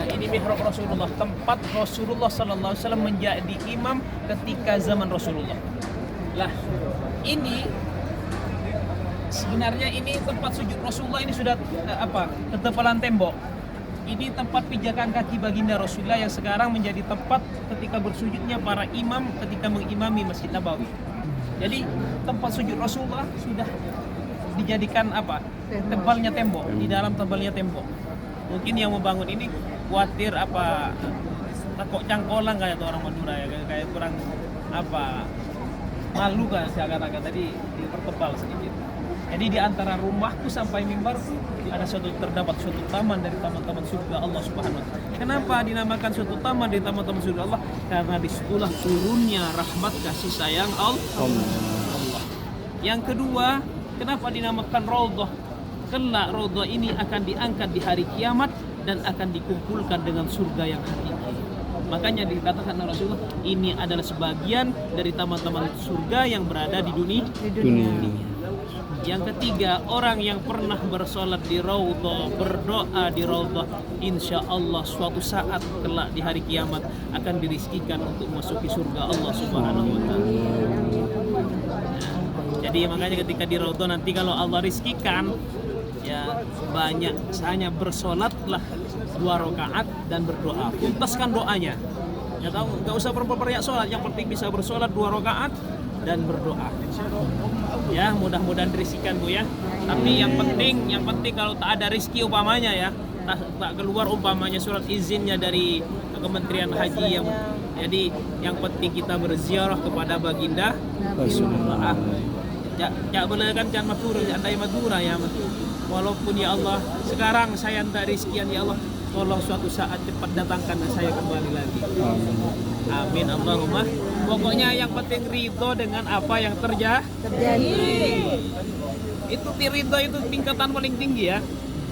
Ini mihrab Rasulullah, tempat Rasulullah sallallahu alaihi wasallam menjadi imam ketika zaman Rasulullah. Lah, ini sebenarnya ini tempat sujud Rasulullah ini sudah ketebalan tembok. Ini tempat pijakan kaki baginda Rasulullah yang sekarang menjadi tempat ketika bersujudnya para imam ketika mengimami Masjid Nabawi. Jadi tempat sujud Rasulullah sudah dijadikan tebalnya tembok, di dalam tebalnya tembok. Mungkin yang membangun ini khawatir takut cangkolang kayak orang Madura ya, kayak kurang malu kan saya katakan tadi dipertebal sedikit. Jadi di antara rumahku sampai mimbar ada terdapat suatu taman dari taman-taman surga Allah Subhanahu wa taala. Kenapa dinamakan suatu taman dari taman-taman surga Allah? Karena disitulah turunnya rahmat kasih sayang Allah. Yang kedua, kenapa dinamakan Raudhah? Kelak Raudhah ini akan diangkat di hari kiamat dan akan dikumpulkan dengan surga yang hakiki. Makanya dikatakan oleh Rasulullah, ini adalah sebagian dari taman-taman surga yang berada di dunia. Yang ketiga, orang yang pernah bersolat di Raudhah, berdoa di Raudhah, insya Allah suatu saat kelak di hari kiamat akan dirizkikan untuk masuki surga Allah Subhanahu wa taala. Jadi makanya ketika di Raudhah nanti kalau Allah rizkikan, ya banyak hanya bersolatlah 2 rakaat dan berdoa. Tuntaskan doanya. Ya tahu, nggak usah berbanyak sholat, yang penting bisa bersolat 2 rakaat dan berdoa. Ya, mudah-mudahan dirisikan Bu ya. Tapi yang penting kalau tak ada rezeki umpamanya ya, tak keluar umpamanya surat izinnya dari Kementerian Haji yang jadi yang penting kita berziarah kepada baginda Rasulullah. Ya boleh kan Madura, andai Madura ya. Walaupun ya Allah, sekarang saya minta rezekian ya Allah, tolong suatu saat cepat datangkan dan saya kembali lagi. Amin Allahumma. Pokoknya yang penting ridho dengan apa yang terjadi. Itu ridho itu tingkatan paling tinggi ya.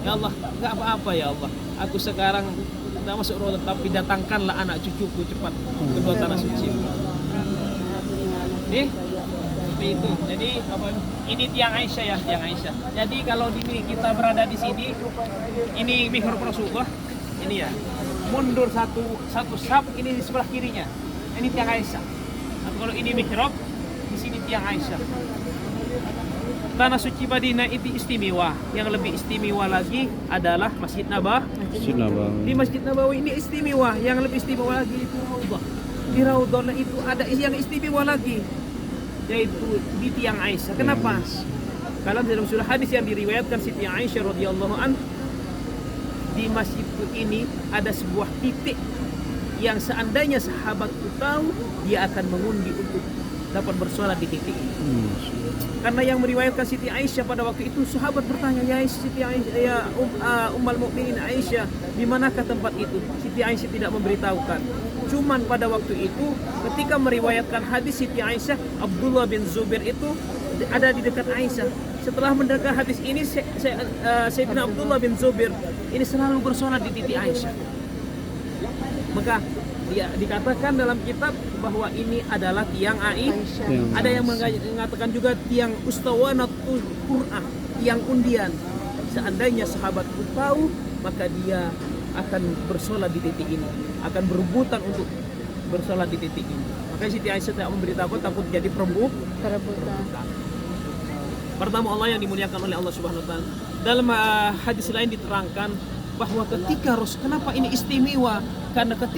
Ya Allah, enggak apa-apa ya Allah. Aku sekarang tidak masuk Raudhah, tapi datangkanlah anak cucuku cepat ke tanah suci. Seperti itu. Jadi ini tiang Aisyah ya, tiang Aisyah. Jadi kalau kita berada di sini, ini mihrab Rasulullah. Ini ya. Mundur satu sab, ini di sebelah kirinya. Ini tiang Aisyah. Kalau ini mihrab, di sini tiang Aisyah. Tanah suci Madinah itu istimewa. Yang lebih istimewa lagi adalah Masjid Nabawi. Di Masjid Nabawi ini istimewa. Yang lebih istimewa lagi itu Raudhah. Di Raudhah itu ada yang istimewa lagi, yaitu di tiang Aisyah. Kenapa? Kalau dalam surah hadis yang diriwayatkan Siti Aisyah radhiyallahu anha, di masjid ini ada sebuah titik yang seandainya sahabatku tahu, dia akan mengundi untuk dapat bersolat di titik ini. Karena yang meriwayatkan Siti Aisyah pada waktu itu, sahabat bertanya, ya Siti Aisyah, ya Ummul Mukminin Aisyah, di manakah tempat itu? Siti Aisyah tidak memberitahukan. Cuman pada waktu itu, ketika meriwayatkan hadis Siti Aisyah, Abdullah bin Zubair itu ada di dekat Aisyah. Setelah mendengar hadis ini, Sayyidina Abdullah bin Zubair ini selalu bersolat di titik Aisyah. Maka dia dikatakan dalam kitab bahwa ini adalah tiang Aisyah. Ada yang mengatakan juga tiang Ustawanatul Qur'an, tiang undian. Seandainya sahabatku tahu, maka dia akan bersolat di titik ini, akan berebutan untuk bersolat di titik ini. Makanya Siti Aisyah tidak memberitahukan, takut jadi perebutan. Pertama, Allah yang dimuliakan oleh Allah Subhanahu wa taala. Dalam hadis lain diterangkan bahwa kenapa ini istimewa? Karena ketika